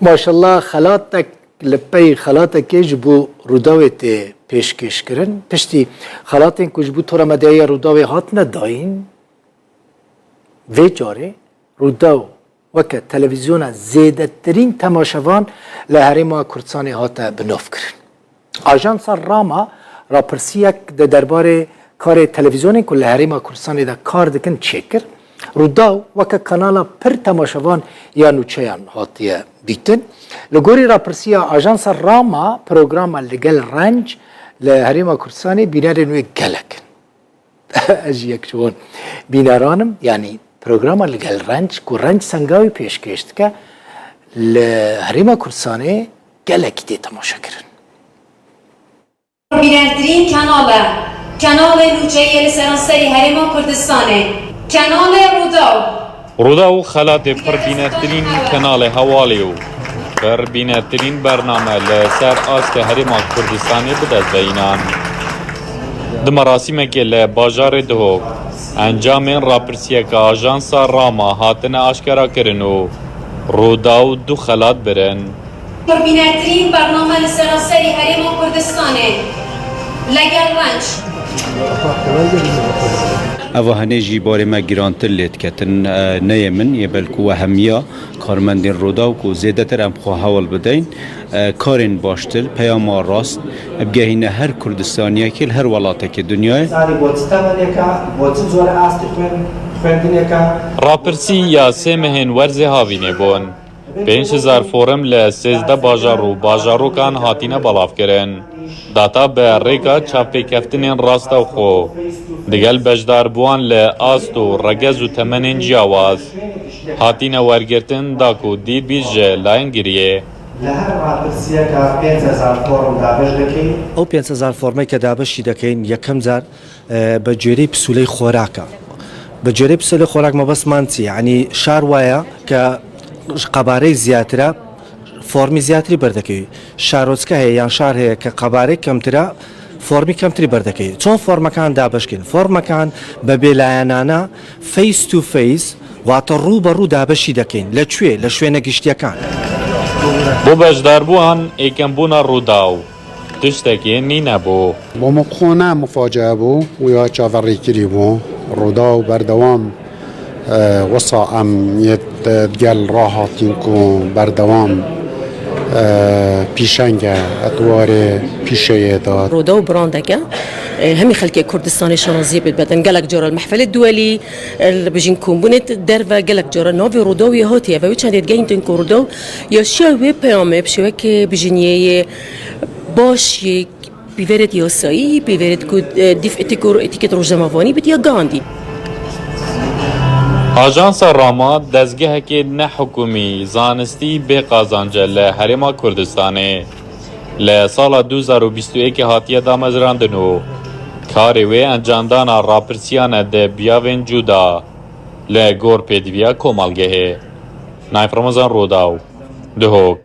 ماشاءالله خلاتك لپی خلاتك جبو روداوت پیشکش کرن پشتی خلاتن که جبو تو رمدهی روداوی هات نداین وی جاره روداو وکه تلویزیون زیده ترین تماشوان لحریم کردستان هات بنوف کرن آژانس راما راپرسیک ده درباره کار تلویزیونی که لحریم کردستان ده کار دکن چکر روداو وکه کانالا پر تماشوان یا نوچهان هاتیه بیتن لگوری راپرسیا آژانس راما پروگرام لگل رنج لحریم کردستان بینار نوی گلکن از یک چون بینارانم یعنی پروگرام لگل رنج که رنج سنگاوی پیش کشت که لحریم کردستان گلکی دی تماشا کرن بینردرین کانال نوچه سرانسری حریم کردستانه کانال روداو خلات پر بینترین کانال حوالیو پر بینترین برنامه لسر آست حریم کردستانی بدست بینان ده مراسم که لباجار دهوک انجام راپرسیه که آژانس راما هاتن آشکارا کرنو روداو دو خلات برن پر بینترین برنامه لسرانسری حریم کردستانه لگل رنج اوه هنجی باره ما گرانتر لید کتن نه من یه بلکو همیه کارمندین روداو کو زیاده تر ام خواه حوال بدین کارین باشتر پیام راست بگهینه هر کردستانیه که هر ولاته که دنیای راپرسی یا سه مهن ورزه هاوینه بون 5000 فورم لسیزده باجارو کان هاتینه بلاف کرن داتا به ریکا چاپی کفتنین راست و خو دگل بجدار بوان لآست و رگز و تمنین جاواز هاتینه ورگرتن داکو دی بیجه لاین گریه او 5000 فورمه که دابشی دکین یکم زار بجوری پسولی خوراکا بجوری پسولی خوراک ما بس مانسی یعنی شار وایا که قباره زیاتره فرمی زیاتری بردکی شاروسکه یا شار هی که قباره کمتره فرمی کمتری بردکی چون فرم کان دابش کن فرم کان ببیلایانانا فیس تو فیس واتر رو برو دابشی دکین لشوی نگشتی کان بو بجدار بوان ایکم بونا روداو تشتکی نی نبو با مقخونه مفاجعه بو و یا چاوری کری بو روداو بردوام وصا ام يتقال راحتين كو بردوام پیشنگه اتوار پیشه داد روداو براندكا همي خلكي كردستاني شنازيه بدن قالك جرى المحفل الدولي بجين كومبونيت درفا قالك جرى نوفي روداو يهوتي فويتش هاد جاين تنكو روداو يا شاوي بيامي بشوك بجنيه باش بيفرد ياسایی بيفرد كود ديف اتيكيت روزمافاني بتيا غاندي آژانس راما دزگه که نه حکومی زانستی به قازانجه لحریم کردستانه لسال 2021 هاتیه دامزراندنو کاری وی انجاندان راپرسیان ده بیاوین جودا لگور پیدویا کومالگه نایف رمضان روداو دهوک